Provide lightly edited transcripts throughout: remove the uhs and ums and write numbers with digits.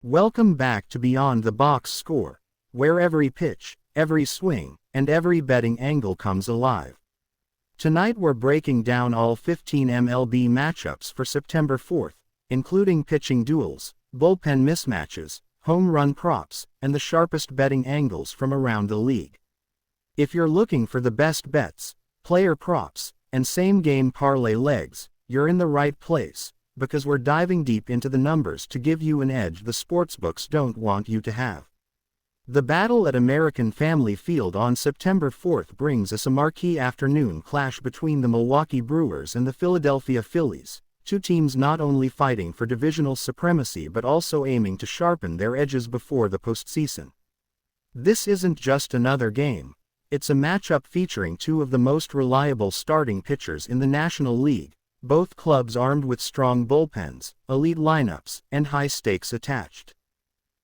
Welcome back to Beyond the Box Score, where every pitch, every swing, and every betting angle comes alive. Tonight we're breaking down all 15 MLB matchups for September 4th, including pitching duels, bullpen mismatches, home run props, and the sharpest betting angles from around the league. If you're looking for the best bets, player props, and same-game parlay legs, you're in the right place, because we're diving deep into the numbers to give you an edge the sportsbooks don't want you to have. The battle at American Family Field on September 4th brings us a marquee afternoon clash between the Milwaukee Brewers and the Philadelphia Phillies, two teams not only fighting for divisional supremacy but also aiming to sharpen their edges before the postseason. This isn't just another game. It's a matchup featuring two of the most reliable starting pitchers in the National League, both clubs armed with strong bullpens, elite lineups, and high stakes attached.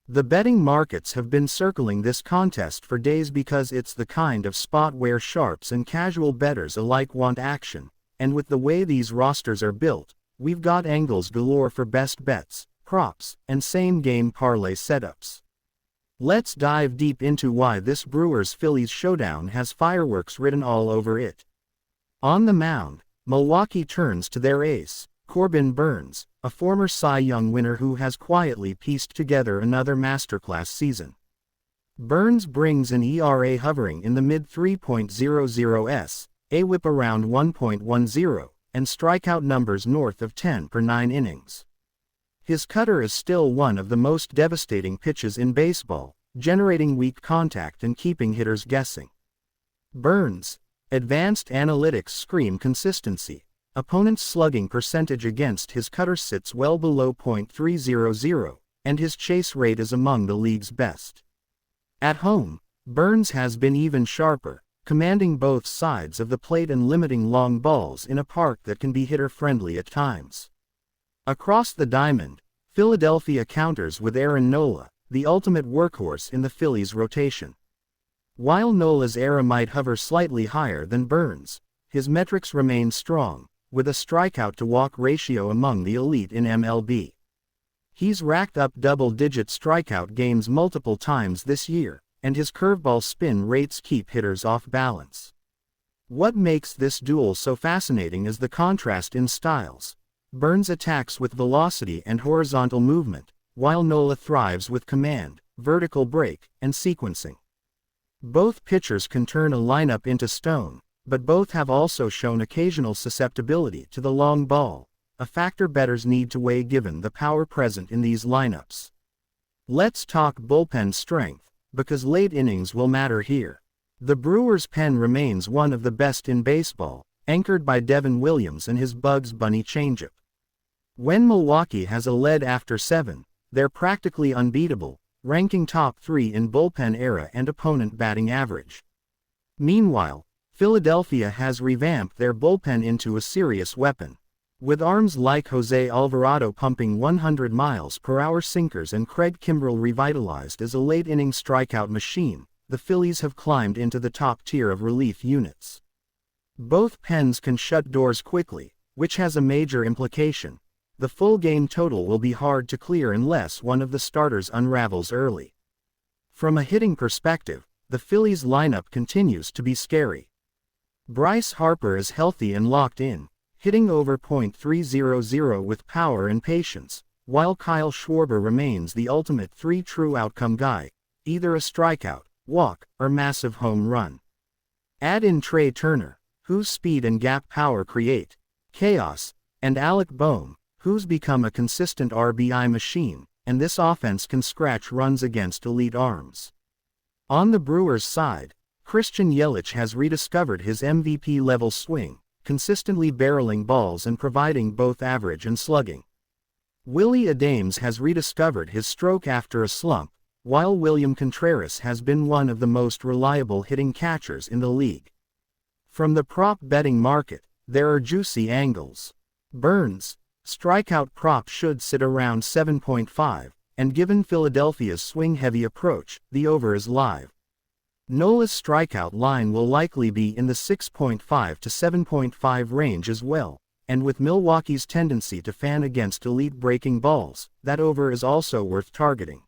The betting markets have been circling this contest for days because it's the kind of spot where sharps and casual bettors alike want action, and with the way these rosters are built, we've got angles galore for best bets, props, and same-game parlay setups. Let's dive deep into why this Brewers-Phillies showdown has fireworks written all over it. On the mound, Milwaukee turns to their ace, Corbin Burnes, a former Cy Young winner who has quietly pieced together another masterclass season. Burnes brings an ERA hovering in the mid-3.00s, a whip around 1.10, and strikeout numbers north of 10 per 9 innings. His cutter is still one of the most devastating pitches in baseball, generating weak contact and keeping hitters guessing. Burnes' advanced analytics scream consistency. Opponent's slugging percentage against his cutter sits well below .300, and his chase rate is among the league's best. At home, Burnes has been even sharper, commanding both sides of the plate and limiting long balls in a park that can be hitter-friendly at times. Across the diamond, Philadelphia counters with Aaron Nola, the ultimate workhorse in the Phillies' rotation. While Nola's ERA might hover slightly higher than Burnes', his metrics remain strong, with a strikeout-to-walk ratio among the elite in MLB. He's racked up double-digit strikeout games multiple times this year, and his curveball spin rates keep hitters off balance. What makes this duel so fascinating is the contrast in styles. Burnes attacks with velocity and horizontal movement, while Nola thrives with command, vertical break, and sequencing. Both pitchers can turn a lineup into stone, but both have also shown occasional susceptibility to the long ball, a factor bettors need to weigh given the power present in these lineups. Let's talk bullpen strength, because late innings will matter here. The Brewers' pen remains one of the best in baseball, anchored by Devin Williams and his Bugs Bunny changeup. When Milwaukee has a lead after 7, they're practically unbeatable, ranking top 3 in bullpen era and opponent batting average. Meanwhile, Philadelphia has revamped their bullpen into a serious weapon. With arms like Jose Alvarado pumping 100 miles per hour sinkers and Craig Kimbrell revitalized as a late-inning strikeout machine, the Phillies have climbed into the top tier of relief units. Both pens can shut doors quickly, which has a major implication. The full game total will be hard to clear unless one of the starters unravels early. From a hitting perspective, the Phillies lineup continues to be scary. Bryce Harper is healthy and locked in, hitting over .300 with power and patience, while Kyle Schwarber remains the ultimate 3 true outcome guy, either a strikeout, walk, or massive home run. Add in Trey Turner, whose speed and gap power create chaos, and Alec Bohm, who's become a consistent RBI machine, and this offense can scratch runs against elite arms. On the Brewers' side, Christian Yelich has rediscovered his MVP-level swing, consistently barreling balls and providing both average and slugging. Willie Adames has rediscovered his stroke after a slump, while William Contreras has been one of the most reliable hitting catchers in the league. From the prop betting market, there are juicy angles. Burnes' strikeout prop should sit around 7.5, and given Philadelphia's swing-heavy approach, the over is live. Nola's strikeout line will likely be in the 6.5 to 7.5 range as well, and with Milwaukee's tendency to fan against elite breaking balls, that over is also worth targeting.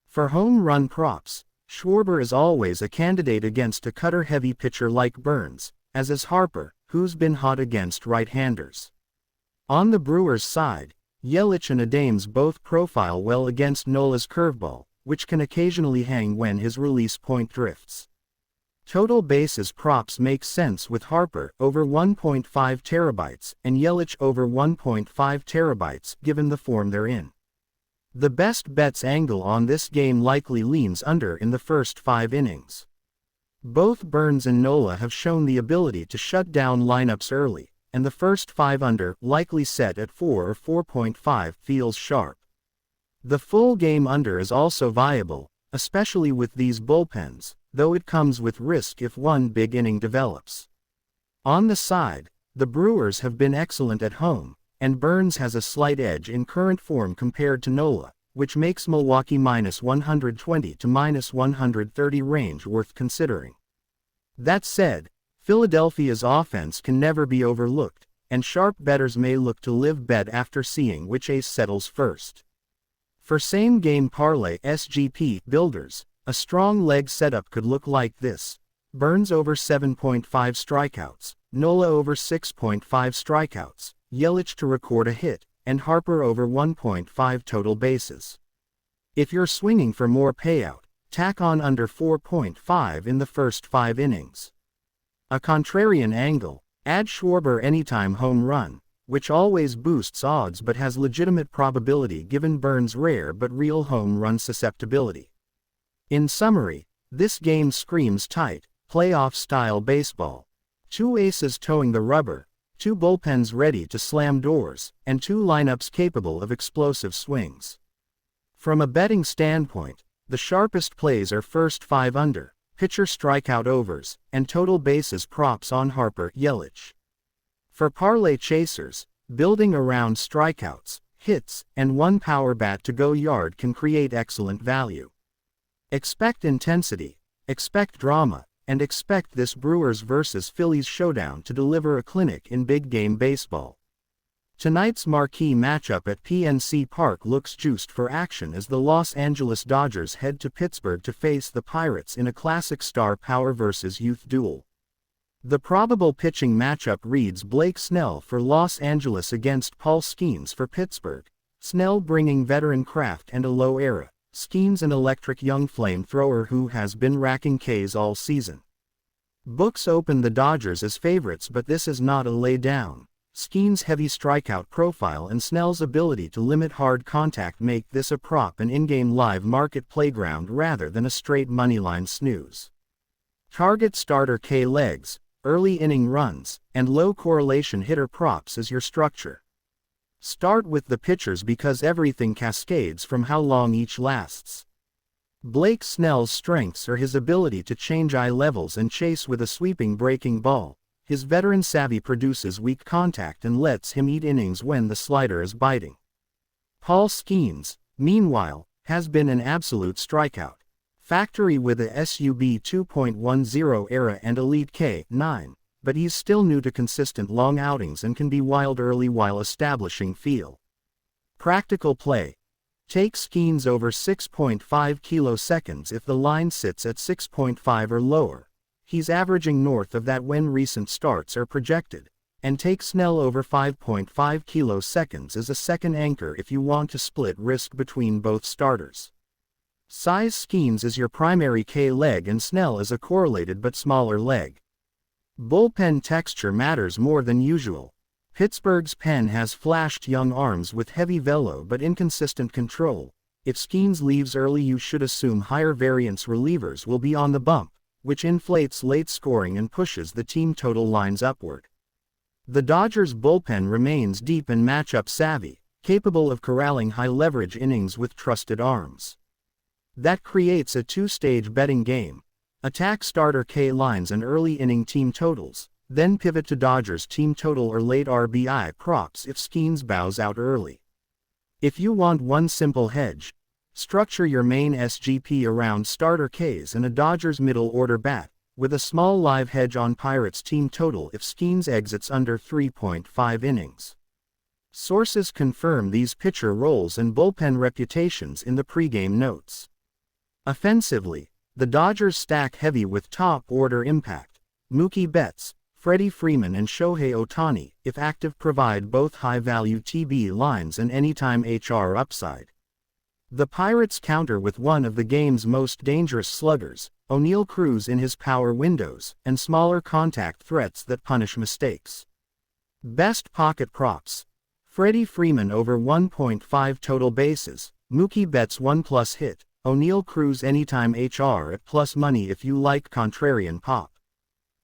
For home run props, Schwarber is always a candidate against a cutter-heavy pitcher like Burns, as is Harper, who's been hot against right-handers. On the Brewers' side, Yelich and Adams both profile well against Nola's curveball, which can occasionally hang when his release point drifts. Total bases props make sense with Harper over 1.5 terabytes and Yelich over 1.5 terabytes given the form they're in. The best bets angle on this game likely leans under in the first 5 innings. Both Burns and Nola have shown the ability to shut down lineups early, and the first 5 under, likely set at 4 or 4.5, feels sharp. The full game under is also viable, especially with these bullpens, though it comes with risk if one big inning develops. On the side, the Brewers have been excellent at home, and Burns has a slight edge in current form compared to Nola, which makes Milwaukee -120 to -130 range worth considering. That said, Philadelphia's offense can never be overlooked, and sharp bettors may look to live bet after seeing which ace settles first. For same-game parlay SGP builders, a strong leg setup could look like this: Burns over 7.5 strikeouts, Nola over 6.5 strikeouts, Yelich to record a hit, and Harper over 1.5 total bases. If you're swinging for more payout, tack on under 4.5 in the first 5 innings. A contrarian angle, add Schwarber anytime home run, which always boosts odds but has legitimate probability given Burns' rare but real home run susceptibility. In summary, this game screams tight, playoff-style baseball. 2 aces towing the rubber, 2 bullpens ready to slam doors, and 2 lineups capable of explosive swings. From a betting standpoint, the sharpest plays are first 5 under, pitcher strikeout overs, and total bases props on Harper, Yelich. For parlay chasers, building around strikeouts, hits, and 1 power bat to go yard can create excellent value. Expect intensity, expect drama, and expect this Brewers vs. Phillies showdown to deliver a clinic in big-game baseball. Tonight's marquee matchup at PNC Park looks juiced for action as the Los Angeles Dodgers head to Pittsburgh to face the Pirates in a classic star power versus youth duel. The probable pitching matchup reads Blake Snell for Los Angeles against Paul Skeens for Pittsburgh, Snell bringing veteran craft and a low era, Skeens an electric young flamethrower who has been racking Ks all season. Books open the Dodgers as favorites, but this is not a lay-down. Skeens' heavy strikeout profile and Snell's ability to limit hard contact make this a prop and in-game live market playground rather than a straight moneyline snooze. Target starter K legs, early inning runs, and low correlation hitter props as your structure. Start with the pitchers because everything cascades from how long each lasts. Blake Snell's strengths are his ability to change eye levels and chase with a sweeping breaking ball. His veteran savvy produces weak contact and lets him eat innings when the slider is biting. Paul Skeens, meanwhile, has been an absolute strikeout factory with a SUB 2.10 era and elite K9, but he's still new to consistent long outings and can be wild early while establishing feel. Practical play. Take Skeens over 6.5 kiloseconds if the line sits at 6.5 or lower. He's averaging north of that when recent starts are projected. And take Snell over 5.5 kiloseconds as a second anchor if you want to split risk between both starters. Size Skeens is your primary K leg and Snell is a correlated but smaller leg. Bullpen texture matters more than usual. Pittsburgh's pen has flashed young arms with heavy velo but inconsistent control. If Skeens leaves early, you should assume higher variance relievers will be on the bump, which inflates late scoring and pushes the team total lines upward. The Dodgers' bullpen remains deep and matchup savvy, capable of corralling high-leverage innings with trusted arms. That creates a 2-stage betting game. Attack starter K lines and early inning team totals, then pivot to Dodgers team total or late RBI props if Skeens bows out early. If you want one simple hedge, structure your main SGP around starter Ks and a Dodgers middle order bat, with a small live hedge on Pirates' team total if Skeens exits under 3.5 innings. Sources confirm these pitcher roles and bullpen reputations in the pregame notes. Offensively, the Dodgers stack heavy with top-order impact. Mookie Betts, Freddie Freeman and Shohei Ohtani, if active, provide both high-value TB lines and anytime HR upside. The Pirates counter with one of the game's most dangerous sluggers, O'Neal Cruz, in his power windows and smaller contact threats that punish mistakes. Best pocket props: Freddie Freeman over 1.5 total bases, Mookie Betts 1+ hit, O'Neal Cruz anytime HR at plus money if you like contrarian pop.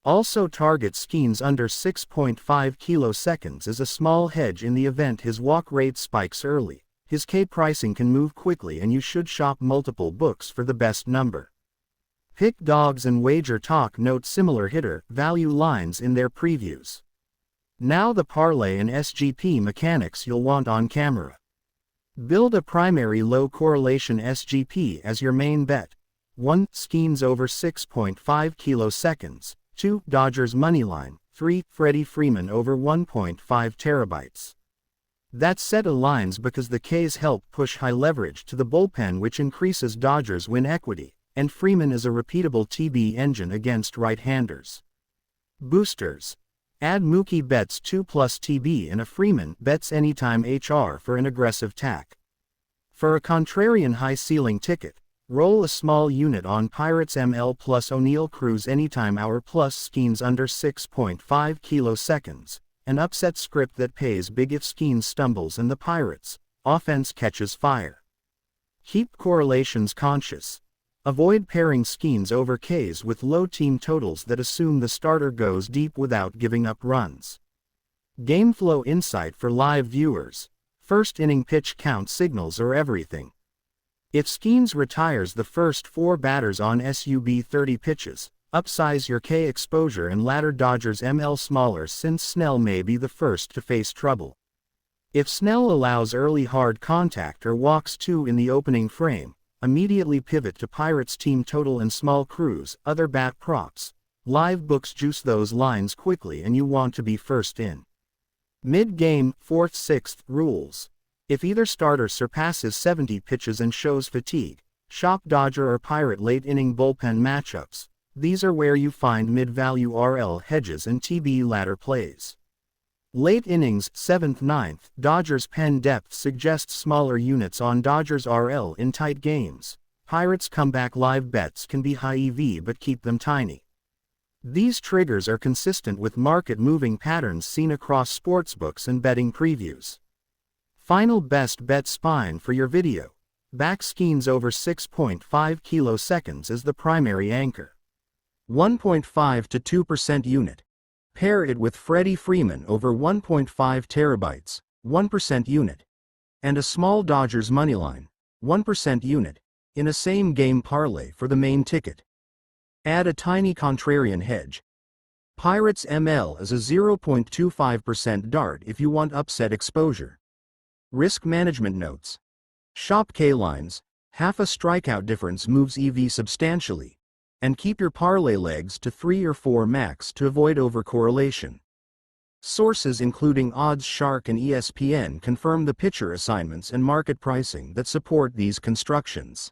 Also target Skeens under 6.5 kiloseconds as a small hedge in the event his walk rate spikes early. His K pricing can move quickly and you should shop multiple books for the best number. Pick Dogs and Wager Talk note similar hitter value lines in their previews. Now the parlay and SGP mechanics you'll want on camera. Build a primary low correlation SGP as your main bet. 1. Skeens over 6.5 kiloseconds. 2. Dodgers moneyline. 3. Freddie Freeman over 1.5 terabytes. That set aligns because the Ks help push high leverage to the bullpen, which increases Dodgers win equity, and Freeman is a repeatable TB engine against right-handers. Boosters: add Mookie Betts 2+ TB and a Freeman Betts anytime HR for an aggressive tack. For a contrarian high-ceiling ticket, roll a small unit on Pirates ML plus O'Neal Cruz anytime hour plus Skeens under 6.5 kiloseconds. An upset script that pays big if Skeens stumbles and the Pirates' offense catches fire. Keep correlations conscious. Avoid pairing Skeens over Ks with low team totals that assume the starter goes deep without giving up runs. Game flow insight for live viewers: first inning pitch count signals are everything. If Skeens retires the first 4 batters on SUB 30 pitches, upsize your K exposure and ladder Dodgers ML smaller since Snell may be the first to face trouble. If Snell allows early hard contact or walks 2 in the opening frame, immediately pivot to Pirates team total and small Cruz. Other bat props: live books juice those lines quickly and you want to be first in. Mid-game, 4th, 6th rules: if either starter surpasses 70 pitches and shows fatigue, shop Dodger or Pirate late inning bullpen matchups. These are where you find mid-value RL hedges and TB ladder plays. Late innings, 7th, 9th, Dodgers pen depth suggests smaller units on Dodgers RL in tight games. Pirates comeback live bets can be high EV but keep them tiny. These triggers are consistent with market-moving patterns seen across sportsbooks and betting previews. Final best bet spine for your video: back Skeens over 6.5 kiloseconds as the primary anchor. 1.5 to 2% unit. Pair it with Freddie Freeman over 1.5 terabytes, 1% unit. And a small Dodgers moneyline, 1% unit, in a same-game parlay for the main ticket. Add a tiny contrarian hedge. Pirates ML is a 0.25% dart if you want upset exposure. Risk management notes: shop K-lines, half a strikeout difference moves EV substantially. And keep your parlay legs to 3 or 4 max to avoid overcorrelation. Sources including Odds Shark and ESPN confirm the pitcher assignments and market pricing that support these constructions.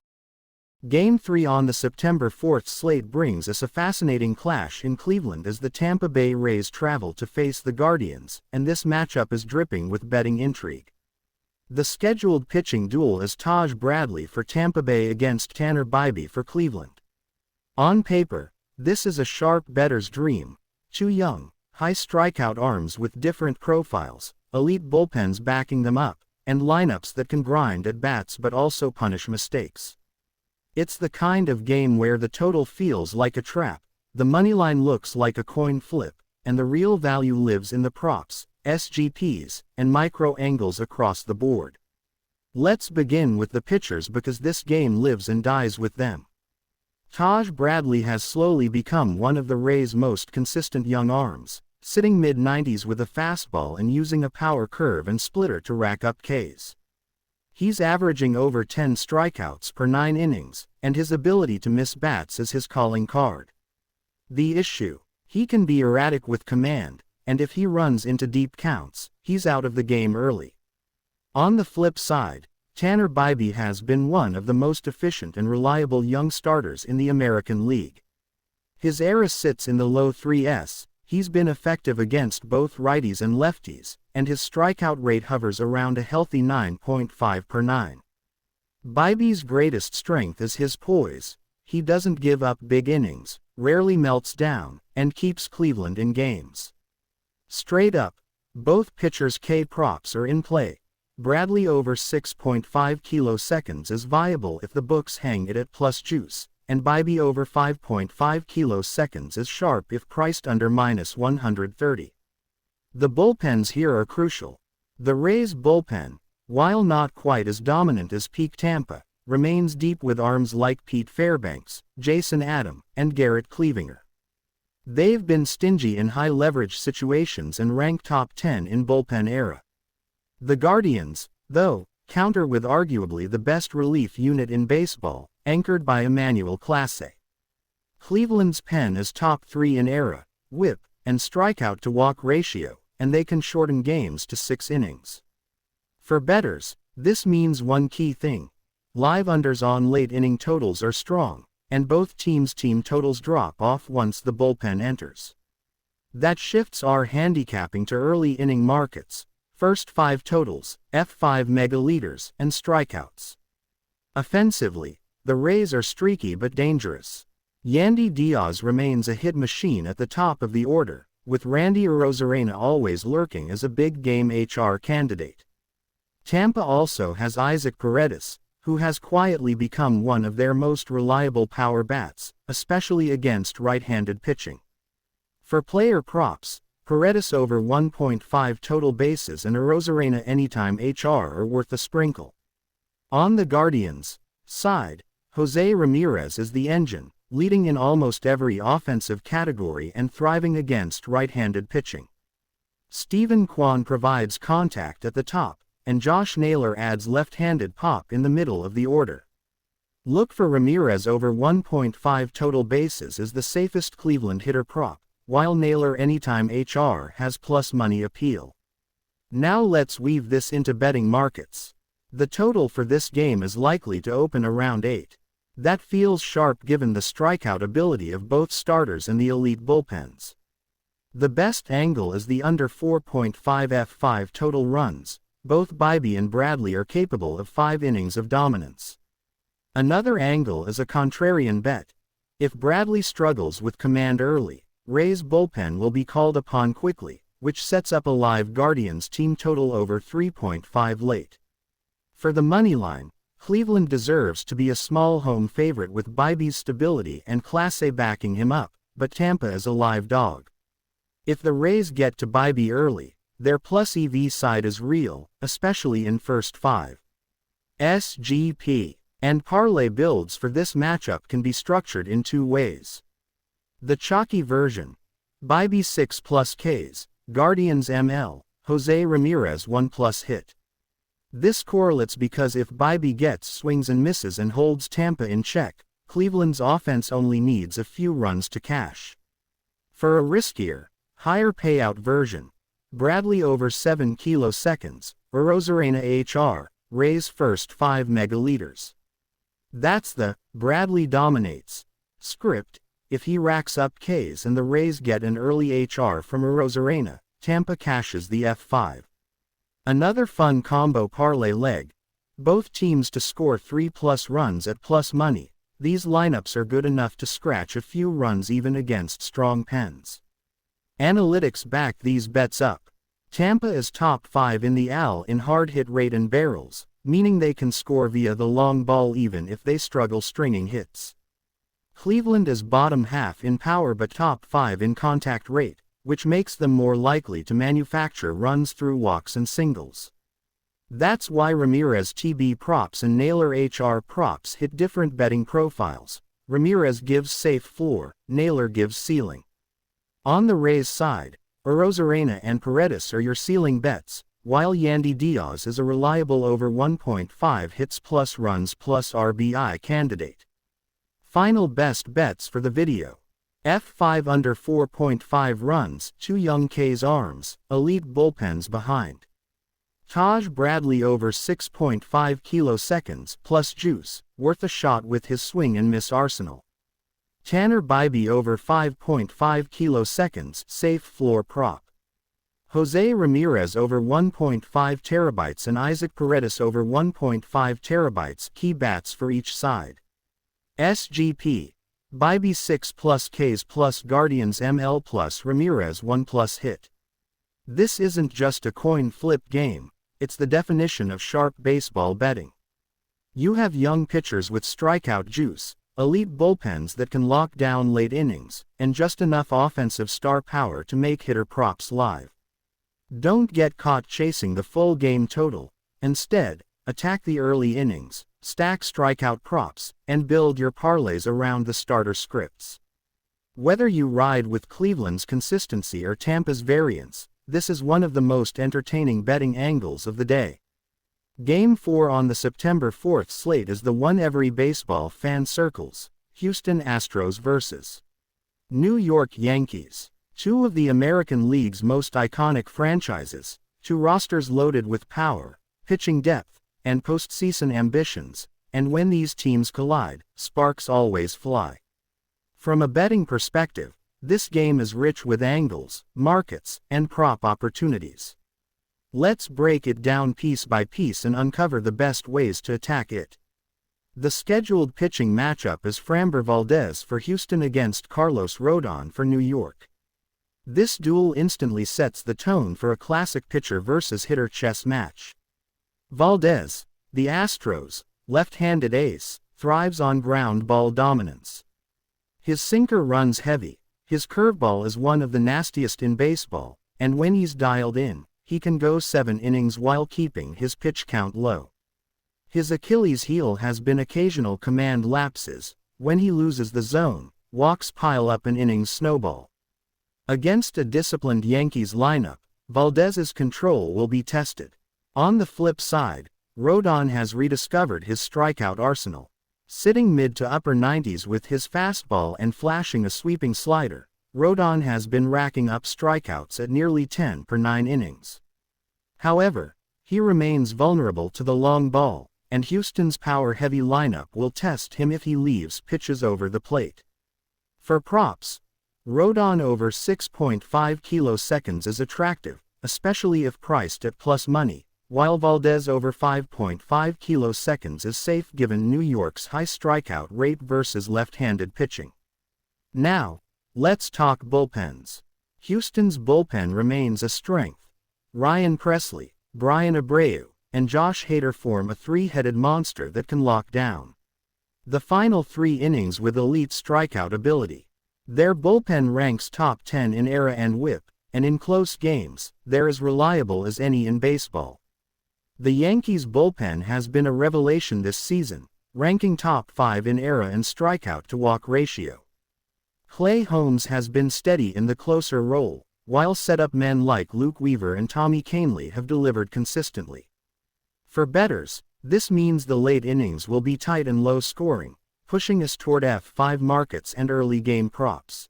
Game 3 on the September 4th slate brings us a fascinating clash in Cleveland as the Tampa Bay Rays travel to face the Guardians, and this matchup is dripping with betting intrigue. The scheduled pitching duel is Taj Bradley for Tampa Bay against Tanner Bibee for Cleveland. On paper, this is a sharp bettor's dream: 2 young, high strikeout arms with different profiles, elite bullpens backing them up, and lineups that can grind at bats but also punish mistakes. It's the kind of game where the total feels like a trap, the moneyline looks like a coin flip, and the real value lives in the props, SGPs, and micro angles across the board. Let's begin with the pitchers because this game lives and dies with them. Taj Bradley has slowly become one of the Rays' most consistent young arms, sitting mid-90s with a fastball and using a power curve and splitter to rack up Ks. He's averaging over 10 strikeouts per 9 innings, and his ability to miss bats is his calling card. The issue: he can be erratic with command, and if he runs into deep counts, he's out of the game early. On the flip side, Tanner Bibee has been one of the most efficient and reliable young starters in the American League. His ERA sits in the low 3s, he's been effective against both righties and lefties, and his strikeout rate hovers around a healthy 9.5 per 9. Bibee's greatest strength is his poise. He doesn't give up big innings, rarely melts down, and keeps Cleveland in games. Straight up, both pitchers' K props are in play. Bradley over 6.5 kiloseconds is viable if the books hang it at plus juice, and Bibee over 5.5 kiloseconds is sharp if priced under minus 130. The bullpens here are crucial. The Rays' bullpen, while not quite as dominant as peak Tampa, remains deep with arms like Pete Fairbanks, Jason Adam, and Garrett Cleavinger. They've been stingy in high-leverage situations and rank top 10 in bullpen era. The Guardians, though, counter with arguably the best relief unit in baseball, anchored by Emmanuel Clase. Cleveland's pen is top 3 in ERA, WHIP, and strikeout-to-walk ratio, and they can shorten games to 6 innings. For bettors, this means one key thing: live unders on late-inning totals are strong, and both teams' team totals drop off once the bullpen enters. That shifts our handicapping to early-inning markets: first 5 totals, F5 megaliters, and strikeouts. Offensively, the Rays are streaky but dangerous. Yandy Diaz remains a hit machine at the top of the order, with Randy Arozarena always lurking as a big-game HR candidate. Tampa also has Isaac Paredes, who has quietly become one of their most reliable power bats, especially against right-handed pitching. For player props, Paredes over 1.5 total bases and Arozarena anytime HR are worth a sprinkle. On the Guardians' side, Jose Ramirez is the engine, leading in almost every offensive category and thriving against right-handed pitching. Steven Kwan provides contact at the top, and Josh Naylor adds left-handed pop in the middle of the order. Look for Ramirez over 1.5 total bases as the safest Cleveland hitter prop, while Naylor anytime HR has plus money appeal. Now let's weave this into betting markets. The total for this game is likely to open around 8. That feels sharp given the strikeout ability of both starters and the elite bullpens. The best angle is the under 4.5 F5 total runs. Both Bibee and Bradley are capable of 5 innings of dominance. Another angle is a contrarian bet. If Bradley struggles with command early, Rays' bullpen will be called upon quickly, which sets up a live Guardians team total over 3.5 late. For the money line, Cleveland deserves to be a small home favorite with Bibee's stability and Clase backing him up, but Tampa is a live dog. If the Rays get to Bibee early, their plus EV side is real, especially in first 5. SGP and parlay builds for this matchup can be structured in 2 ways. The chalky version: Bibee 6 plus Ks, Guardians ML, Jose Ramirez 1 plus hit. This correlates because if Bibee gets swings and misses and holds Tampa in check, Cleveland's offense only needs a few runs to cash. For a riskier, higher payout version: Bradley over 7 kiloseconds, Arozarena HR, Rays first 5 megaliters. That's the Bradley dominates script. If he racks up Ks and the Rays get an early HR from Arozarena, Tampa cashes the F5. Another fun combo parlay leg: both teams to score 3+ runs at plus money. These lineups are good enough to scratch a few runs even against strong pens. Analytics back these bets up. Tampa is top 5 in the AL in hard hit rate and barrels, meaning they can score via the long ball even if they struggle stringing hits. Cleveland is bottom half in power but top 5 in contact rate, which makes them more likely to manufacture runs through walks and singles. That's why Ramirez TB props and Naylor HR props hit different betting profiles. Ramirez gives safe floor, Naylor gives ceiling. On the Rays side, Arozarena and Paredes are your ceiling bets, while Yandy Diaz is a reliable over 1.5 hits plus runs plus RBI candidate. Final best bets for the video. F5 under 4.5 runs, 2 young K's arms, elite bullpens behind. Taj Bradley over 6.5 kiloseconds plus juice, worth a shot with his swing and miss arsenal. Tanner Bybee over 5.5 kiloseconds, safe floor prop. Jose Ramirez over 1.5 terabytes and Isaac Paredes over 1.5 terabytes, key bats for each side. SGP. Bybee 6 plus Ks plus Guardians ML plus Ramirez 1 plus hit. This isn't just a coin flip game, it's the definition of sharp baseball betting. You have young pitchers with strikeout juice, elite bullpens that can lock down late innings, and just enough offensive star power to make hitter props live. Don't get caught chasing the full game total. Instead, attack the early innings, stack strikeout props, and build your parlays around the starter scripts. Whether you ride with Cleveland's consistency or Tampa's variance, this is one of the most entertaining betting angles of the day. Game 4 on the September 4th slate is the one every baseball fan circles: Houston Astros vs. New York Yankees. Two of the American League's most iconic franchises, two rosters loaded with power, pitching depth, and postseason ambitions, and when these teams collide, sparks always fly. From a betting perspective, this game is rich with angles, markets, and prop opportunities. Let's break it down piece by piece and uncover the best ways to attack it. The scheduled pitching matchup is Framber Valdez for Houston against Carlos Rodon for New York. This duel instantly sets the tone for a classic pitcher versus hitter chess match. Valdez, the Astros' left-handed ace, thrives on ground ball dominance. His sinker runs heavy, his curveball is one of the nastiest in baseball, and when he's dialed in, he can go 7 innings while keeping his pitch count low. His Achilles heel has been occasional command lapses. When he loses the zone, walks pile up and innings snowball. Against a disciplined Yankees lineup, Valdez's control will be tested. On the flip side, Rodon has rediscovered his strikeout arsenal. Sitting mid to upper 90s with his fastball and flashing a sweeping slider, Rodon has been racking up strikeouts at nearly 10 per 9 innings. However, he remains vulnerable to the long ball, and Houston's power-heavy lineup will test him if he leaves pitches over the plate. For props, Rodon over 6.5 kiloseconds is attractive, especially if priced at plus money, while Valdez over 5.5 kiloseconds is safe given New York's high strikeout rate versus left-handed pitching. Now, let's talk bullpens. Houston's bullpen remains a strength. Ryan Presley, Brian Abreu, and Josh Hader form a three-headed monster that can lock down the final 3 innings with elite strikeout ability. Their bullpen ranks top 10 in ERA and WHIP, and in close games, they're as reliable as any in baseball. The Yankees' bullpen has been a revelation this season, ranking top 5 in ERA and strikeout-to-walk ratio. Clay Holmes has been steady in the closer role, while set-up men like Luke Weaver and Tommy Kahnle have delivered consistently. For bettors, this means the late innings will be tight and low-scoring, pushing us toward F5 markets and early game props.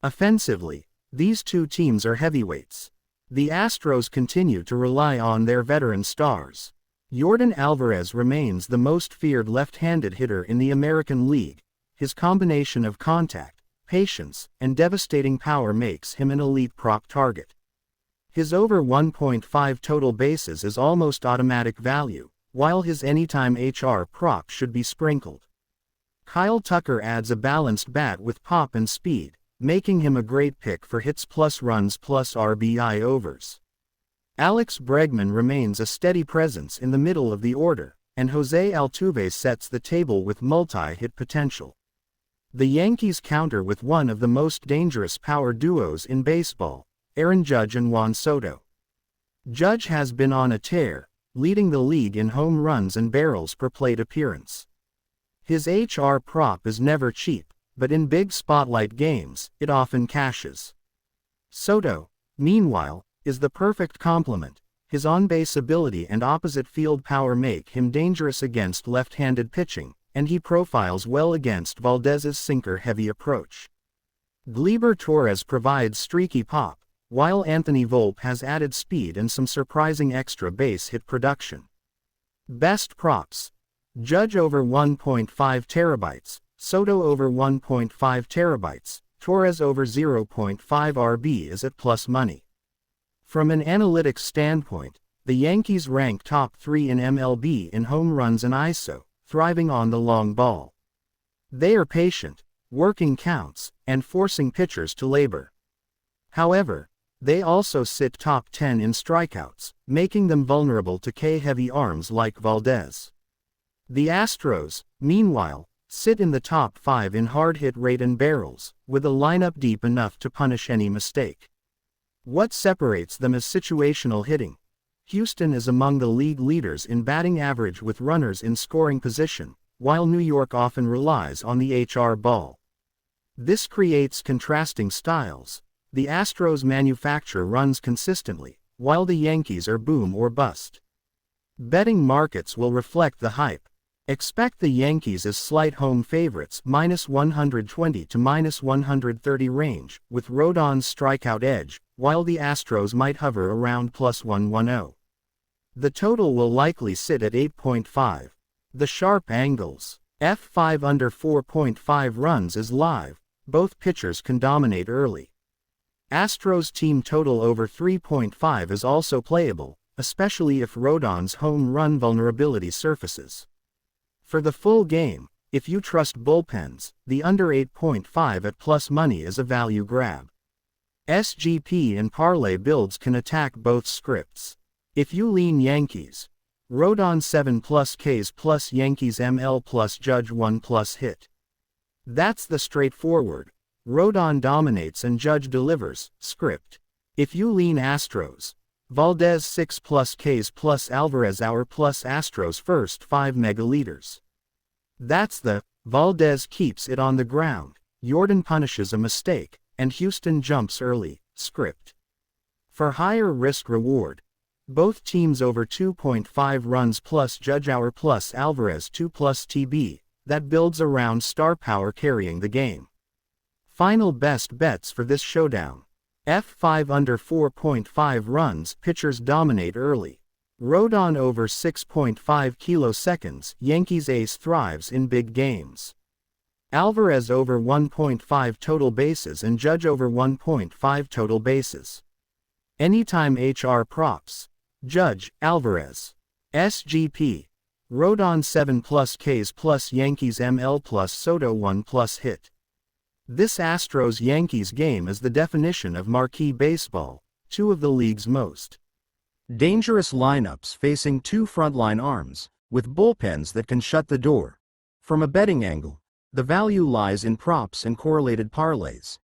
Offensively, these two teams are heavyweights. The Astros continue to rely on their veteran stars. Yordan Alvarez remains the most feared left-handed hitter in the American League. His combination of contact, patience, and devastating power makes him an elite prop target. His over 1.5 total bases is almost automatic value, while his anytime HR prop should be sprinkled. Kyle Tucker adds a balanced bat with pop and speed, making him a great pick for hits plus runs plus RBI overs. Alex Bregman remains a steady presence in the middle of the order, and Jose Altuve sets the table with multi-hit potential. The Yankees counter with one of the most dangerous power duos in baseball, Aaron Judge and Juan Soto. Judge has been on a tear, leading the league in home runs and barrels per plate appearance. His HR prop is never cheap, but in big spotlight games, it often cashes. Soto, meanwhile, is the perfect complement. His on-base ability and opposite field power make him dangerous against left-handed pitching, and he profiles well against Valdez's sinker-heavy approach. Gleyber Torres provides streaky pop, while Anthony Volpe has added speed and some surprising extra base hit production. Best props: Judge over 1.5 terabytes, Soto over 1.5 terabytes, Torres over 0.5 RB is at plus money. From an analytics standpoint, the Yankees rank top 3 in MLB in home runs and ISO, thriving on the long ball. They are patient, working counts, and forcing pitchers to labor. However, they also sit top 10 in strikeouts, making them vulnerable to K-heavy arms like Valdez. The Astros, meanwhile, sit in the top 5 in hard hit rate and barrels, with a lineup deep enough to punish any mistake. What separates them is situational hitting. Houston is among the league leaders in batting average with runners in scoring position, while New York often relies on the HR ball. This creates contrasting styles. The Astros manufacture runs consistently, while the Yankees are boom or bust. Betting markets will reflect the hype. Expect the Yankees as slight home favorites -120 to -130 range, with Rodon's strikeout edge, while the Astros might hover around +110. The total will likely sit at 8.5. The sharp angles. F5 under 4.5 runs is live. Both pitchers can dominate early. Astros team total over 3.5 is also playable, especially if Rodon's home run vulnerability surfaces. For the full game, if you trust bullpens, the under 8.5 at plus money is a value grab. SGP and parlay builds can attack both scripts. If you lean Yankees, Rodon 7 plus Ks plus Yankees ML plus Judge 1 plus hit. That's the straightforward, Rodon dominates and Judge delivers, script. If you lean Astros, Valdez 6 plus Ks plus Alvarez hour plus Astros first 5 megaliters. That's the, Valdez keeps it on the ground, Jordan punishes a mistake, and Houston jumps early, script. For higher risk-reward, both teams over 2.5 runs plus Judge hour plus Alvarez 2 plus TB, that builds around star power carrying the game. Final best bets for this showdown. F5 under 4.5 runs, pitchers dominate early. Rodon over 6.5 kiloseconds, Yankees ace thrives in big games. Alvarez over 1.5 total bases and Judge over 1.5 total bases. Anytime HR props. Judge, Alvarez. SGP. Rodon 7 plus Ks plus Yankees ML plus Soto 1 plus hit. This Astros-Yankees game is the definition of marquee baseball, two of the league's most dangerous lineups facing two frontline arms, with bullpens that can shut the door. From a betting angle, the value lies in props and correlated parlays.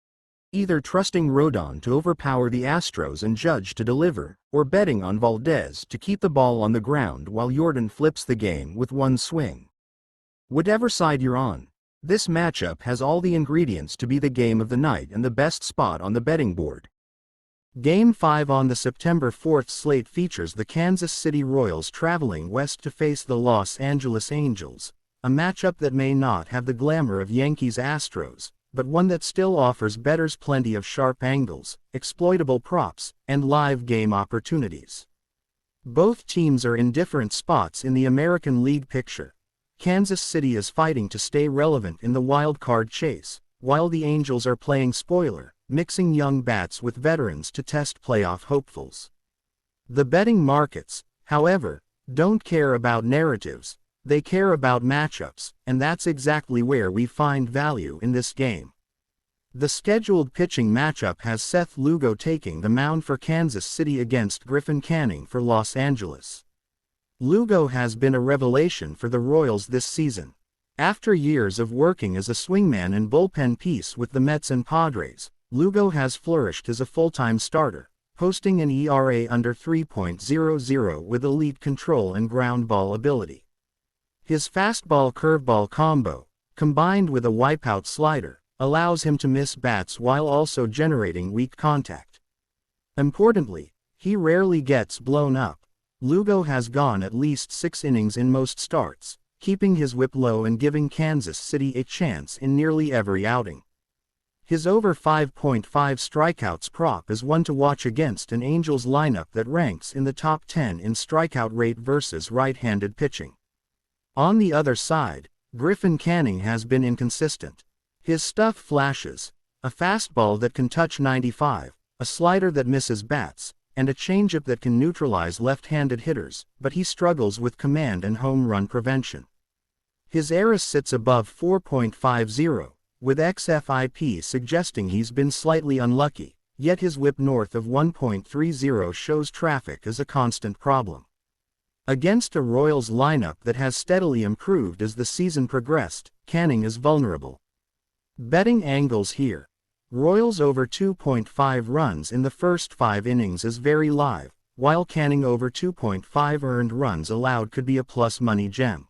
Either trusting Rodon to overpower the Astros and Judge to deliver, or betting on Valdez to keep the ball on the ground while Jordan flips the game with one swing. Whatever side you're on, this matchup has all the ingredients to be the game of the night and the best spot on the betting board. Game 5 on the September 4th slate features the Kansas City Royals traveling west to face the Los Angeles Angels, a matchup that may not have the glamour of Yankees-Astros, but one that still offers bettors plenty of sharp angles, exploitable props, and live game opportunities. Both teams are in different spots in the American League picture. Kansas City is fighting to stay relevant in the wild card chase, while the Angels are playing spoiler, mixing young bats with veterans to test playoff hopefuls. The betting markets, however, don't care about narratives, they care about matchups, and that's exactly where we find value in this game. The scheduled pitching matchup has Seth Lugo taking the mound for Kansas City against Griffin Canning for Los Angeles. Lugo has been a revelation for the Royals this season. After years of working as a swingman and bullpen piece with the Mets and Padres, Lugo has flourished as a full-time starter, posting an ERA under 3.00 with elite control and ground ball ability. His fastball-curveball combo, combined with a wipeout slider, allows him to miss bats while also generating weak contact. Importantly, he rarely gets blown up. Lugo has gone at least 6 innings in most starts, keeping his whip low and giving Kansas City a chance in nearly every outing. His over 5.5 strikeouts prop is one to watch against an Angels lineup that ranks in the top 10 in strikeout rate versus right-handed pitching. On the other side, Griffin Canning has been inconsistent. His stuff flashes: a fastball that can touch 95, a slider that misses bats, and a changeup that can neutralize left-handed hitters, but he struggles with command and home run prevention. His ERA sits above 4.50, with xFIP suggesting he's been slightly unlucky, yet his whip north of 1.30 shows traffic is a constant problem. Against a Royals lineup that has steadily improved as the season progressed, Canning is vulnerable. Betting angles here: Royals over 2.5 runs in the first 5 innings is very live, while Canning over 2.5 earned runs allowed could be a plus money gem.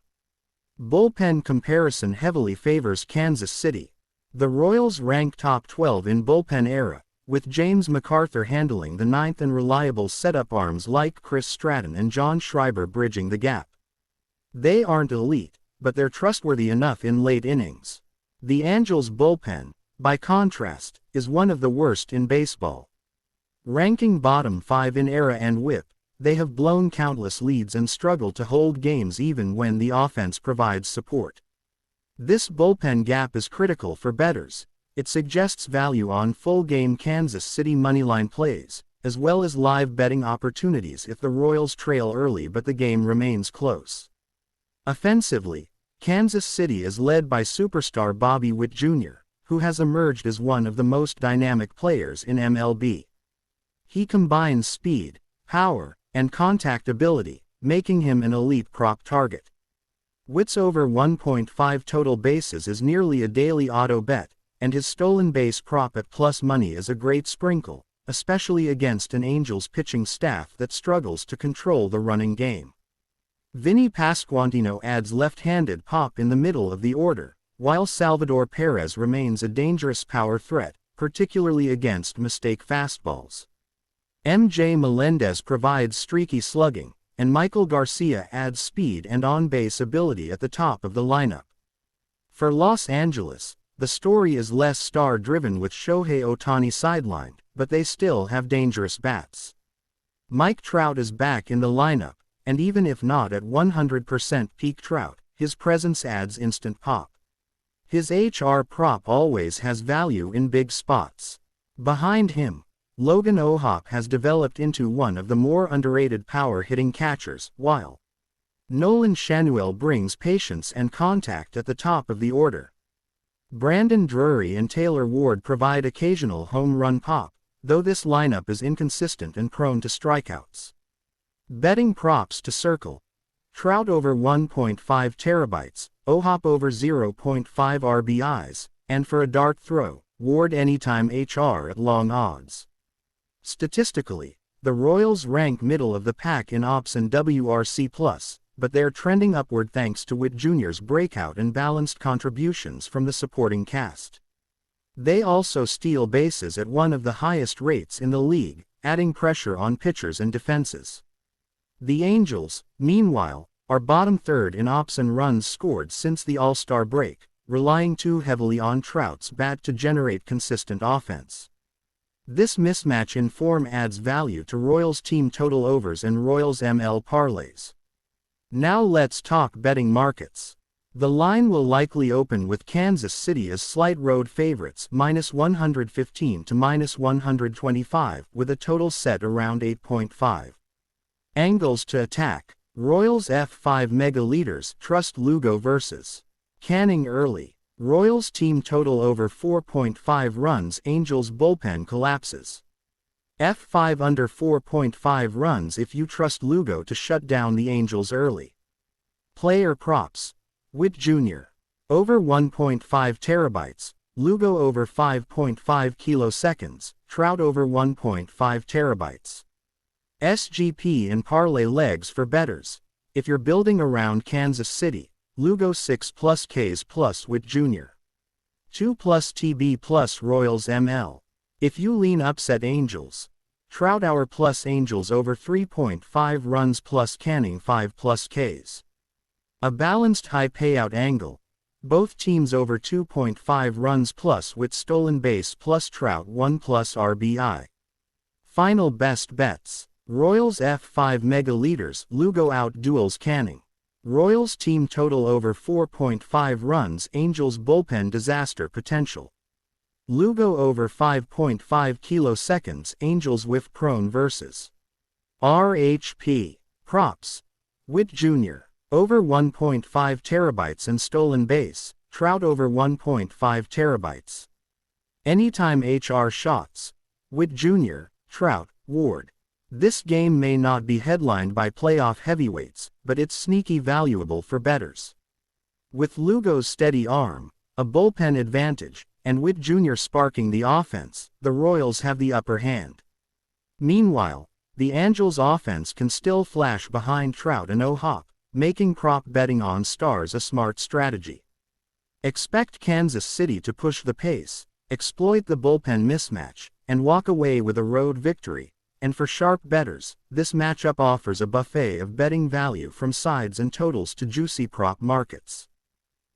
Bullpen comparison heavily favors Kansas City. The Royals rank top 12 in bullpen era, with James MacArthur handling the ninth and reliable setup arms like Chris Stratton and John Schreiber bridging the gap. They aren't elite, but they're trustworthy enough in late innings. The Angels bullpen, by contrast, is one of the worst in baseball. Ranking bottom 5 in ERA and WHIP, they have blown countless leads and struggle to hold games even when the offense provides support. This bullpen gap is critical for bettors. It suggests value on full-game Kansas City moneyline plays, as well as live betting opportunities if the Royals trail early but the game remains close. Offensively, Kansas City is led by superstar Bobby Witt Jr., who has emerged as one of the most dynamic players in MLB. He combines speed, power, and contact ability, making him an elite prop target. Witt's over 1.5 total bases is nearly a daily auto bet, and his stolen base prop at plus money is a great sprinkle, especially against an Angels pitching staff that struggles to control the running game. Vinny Pasquantino adds left-handed pop in the middle of the order, while Salvador Perez remains a dangerous power threat, particularly against mistake fastballs. MJ Melendez provides streaky slugging, and Michael Garcia adds speed and on-base ability at the top of the lineup. For Los Angeles, the story is less star-driven with Shohei Ohtani sidelined, but they still have dangerous bats. Mike Trout is back in the lineup, and even if not at 100% peak Trout, his presence adds instant pop. His HR prop always has value in big spots. Behind him, Logan O'Hoppe has developed into one of the more underrated power-hitting catchers, while Nolan Schanuel brings patience and contact at the top of the order. Brandon Drury and Taylor Ward provide occasional home run pop, though this lineup is inconsistent and prone to strikeouts. Betting props to circle: Trout over 1.5 terabytes, O'Hoppe over 0.5 RBIs, and for a dart throw, Ward anytime HR at long odds. Statistically, the Royals rank middle of the pack in OPS and WRC+, but they're trending upward thanks to Witt Jr.'s breakout and balanced contributions from the supporting cast. They also steal bases at one of the highest rates in the league, adding pressure on pitchers and defenses. The Angels, meanwhile, are bottom third in ops and runs scored since the All-Star break, relying too heavily on Trout's bat to generate consistent offense. This mismatch in form adds value to Royals team total overs and Royals ML parlays. Now let's talk betting markets. The line will likely open with Kansas City as slight road favorites -115 to -125, with a total set around 8.5. Angles to attack: Royals F5 mega leaders, trust Lugo versus Canning early. Royals team total over 4.5 runs, Angels bullpen collapses. F5 under 4.5 runs if you trust Lugo to shut down the Angels early. Player props: Witt Jr. over 1.5 terabytes, Lugo over 5.5 kiloseconds, Trout over 1.5 terabytes. SGP and parlay legs for bettors: if you're building around Kansas City, Lugo 6+ Ks plus Witt Jr. 2+ TB plus Royals ML. If you lean upset Angels, Trout hour plus Angels over 3.5 runs plus Canning 5+ Ks. A balanced high payout angle: Both teams over 2.5 runs plus with stolen base plus Trout 1 plus RBI. Final best bets. Royals F5 mega leaders, Lugo out duels Canning. Royals team total over 4.5 runs, Angels bullpen disaster potential. Lugo over 5.5 kiloseconds, Angels whiff prone versus RHP. Props. Witt Jr. over 1.5 terabytes and stolen base, Trout over 1.5 terabytes. Anytime HR shots. Witt Jr., Trout, Ward. This game may not be headlined by playoff heavyweights, but it's sneaky valuable for bettors. With Lugo's steady arm, a bullpen advantage, and Witt Jr. sparking the offense, the Royals have the upper hand. Meanwhile, the Angels offense can still flash behind Trout and O'Hop, making prop betting on stars a smart strategy. Expect Kansas City to push the pace, exploit the bullpen mismatch, and walk away with a road victory. And for sharp bettors, this matchup offers a buffet of betting value from sides and totals to juicy prop markets.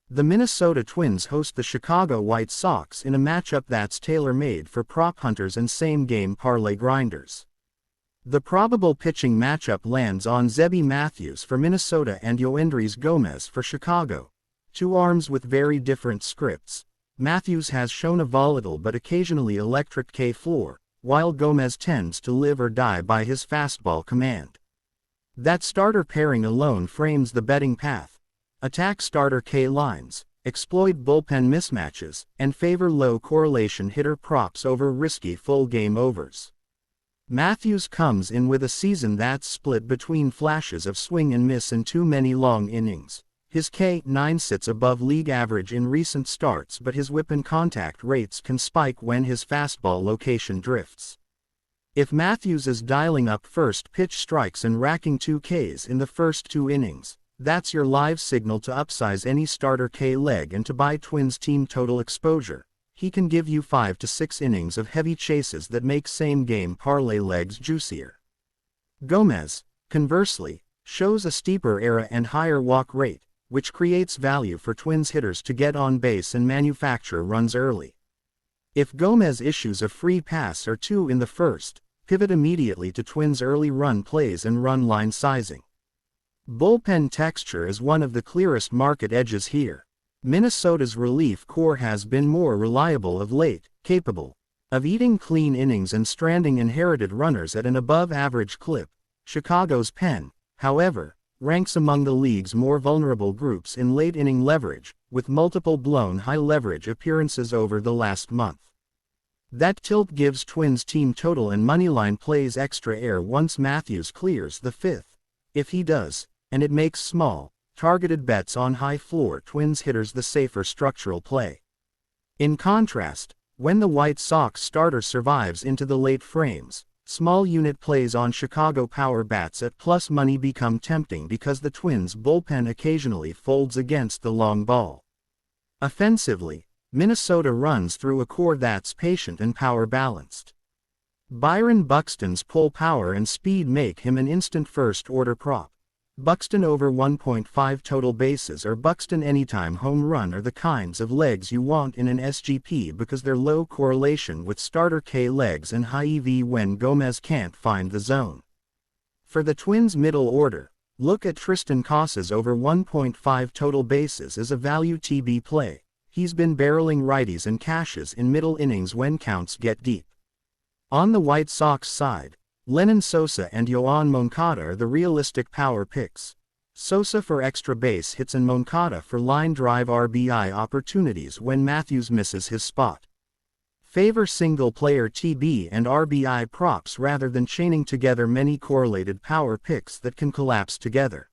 The Minnesota Twins host the Chicago White Sox in a matchup that's tailor-made for prop hunters and same-game parlay grinders. The probable pitching matchup lands on Zebby Matthews for Minnesota and Yoendrys Gomez for Chicago. Two arms with very different scripts. Matthews has shown a volatile but occasionally electric K floor, while Gomez tends to live or die by his fastball command. That starter pairing alone frames the betting path. Attack starter K lines, exploit bullpen mismatches, and favor low correlation hitter props over risky full game overs. Matthews comes in with a season that's split between flashes of swing and miss and too many long innings. His K9 sits above league average in recent starts, but his whip and contact rates can spike when his fastball location drifts. If Matthews is dialing up first pitch strikes and racking 2 Ks in the first 2 innings, that's your live signal to upsize any starter K leg and to buy Twins team total exposure. He can give you 5 to 6 innings of heavy chases that make same-game parlay legs juicier. Gomez, conversely, shows a steeper ERA and higher walk rate, which creates value for Twins hitters to get on base and manufacture runs early. If Gomez issues a free pass or 2 in the first, pivot immediately to Twins early run plays and run line sizing. Bullpen texture is one of the clearest market edges here. Minnesota's relief corps has been more reliable of late, capable of eating clean innings and stranding inherited runners at an above-average clip. Chicago's pen, however, ranks among the league's more vulnerable groups in late-inning leverage, with multiple blown high-leverage appearances over the last month. That tilt gives Twins team total and moneyline plays extra air once Matthews clears the 5th. If he does, and it makes small, targeted bets on high-floor Twins hitters the safer structural play. In contrast, when the White Sox starter survives into the late frames, small unit plays on Chicago power bats at plus money become tempting because the Twins' bullpen occasionally folds against the long ball. Offensively, Minnesota runs through a core that's patient and power-balanced. Byron Buxton's pull power and speed make him an instant first-order prop. Buxton over 1.5 total bases or Buxton anytime home run are the kinds of legs you want in an SGP because they're low correlation with starter K legs and high EV when Gomez can't find the zone. For the Twins' middle order, look at Tristan Casas over 1.5 total bases as a value TB play. He's been barreling righties and cashes in middle innings when counts get deep. On the White Sox side, Lenyn Sosa and Yoan Moncada are the realistic power picks. Sosa for extra base hits and Moncada for line drive RBI opportunities when Matthews misses his spot. Favor single-player TB and RBI props rather than chaining together many correlated power picks that can collapse together.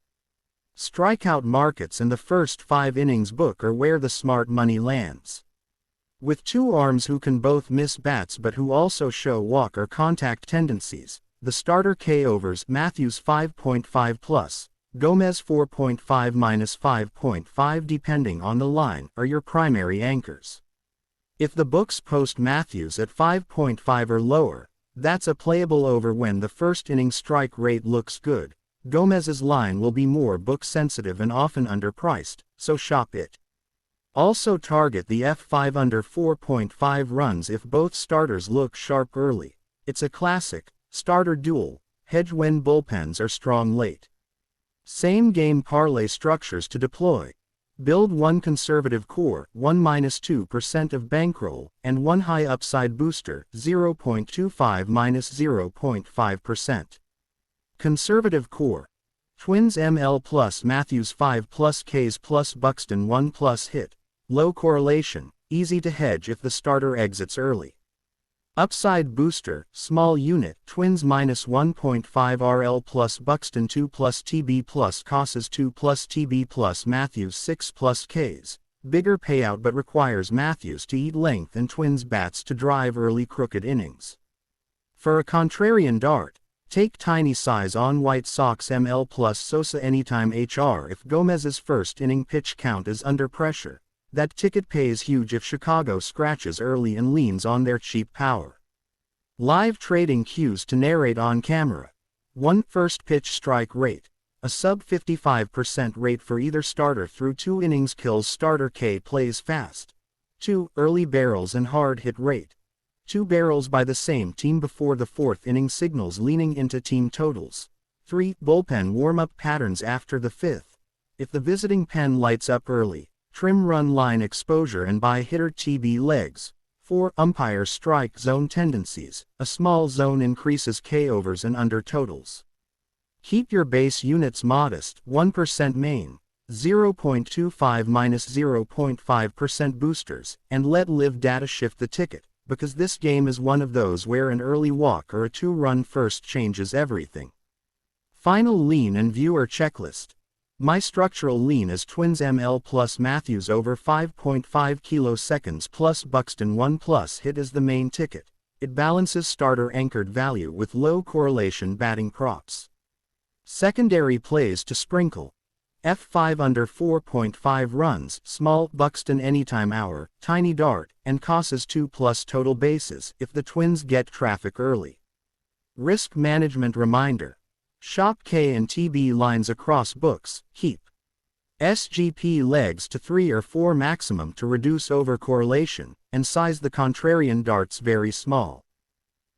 Strikeout markets and the first 5 innings book are where the smart money lands. With two arms who can both miss bats but who also show walk or contact tendencies, the starter K overs Matthews 5.5 plus, Gomez 4.5 minus 5.5 depending on the line are your primary anchors. If the books post Matthews at 5.5 or lower, that's a playable over when the first inning strike rate looks good. Gomez's line will be more book sensitive and often underpriced, so shop it. Also target the F5 under 4.5 runs if both starters look sharp early. It's a classic, starter duel, hedge when bullpens are strong late. Same game parlay structures to deploy. Build one conservative core, 1-2% of bankroll, and one high upside booster, 0.25-0.5%. Conservative core. Twins ML plus Matthews 5 plus Ks plus Buxton 1 plus hit. Low correlation, easy to hedge if the starter exits early. Upside booster, small unit, Twins -1.5 RL plus Buxton 2 plus TB plus Casas 2 plus TB plus Matthews 6 plus Ks. Bigger payout but requires Matthews to eat length and Twins bats to drive early crooked innings. For a contrarian dart, take tiny size on White Sox ML plus Sosa anytime HR if Gomez's first inning pitch count is under pressure. That ticket pays huge if Chicago scratches early and leans on their cheap power. Live trading cues to narrate on camera. 1. First pitch strike rate. A sub 55% rate for either starter through 2 innings kills starter K plays fast. 2. Early barrels and hard hit rate. 2 barrels by the same team before the 4th inning signals leaning into team totals. 3. Bullpen warm-up patterns after the 5th. If the visiting pen lights up early, trim run line exposure and buy hitter TB legs. 4. Umpire strike zone tendencies. A small zone increases K overs and under totals. Keep your base units modest, 1% main, 0.25-0.5% boosters, and let live data shift the ticket, because this game is one of those where an early walk or a 2-run first changes everything. Final lean and viewer checklist. My structural lean is Twins ML plus Matthews over 5.5 kiloseconds plus Buxton 1 plus hit is the main ticket. It balances starter anchored value with low correlation batting props. Secondary plays to sprinkle. F5 under 4.5 runs, small Buxton anytime hour, tiny dart, and Casas 2 plus total bases if the Twins get traffic early. Risk management reminder. Shop K and TB lines across books, keep SGP legs to 3 or 4 maximum to reduce overcorrelation, and size the contrarian darts very small.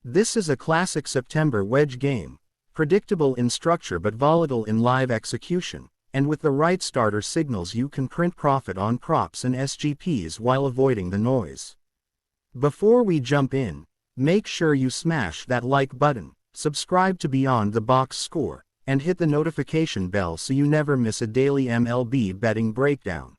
This is a classic September wedge game, predictable in structure but volatile in live execution, and with the right starter signals you can print profit on props and SGPs while avoiding the noise. Before we jump in, make sure you smash that like button. Subscribe to Beyond the Box Score, and hit the notification bell so you never miss a daily MLB betting breakdown.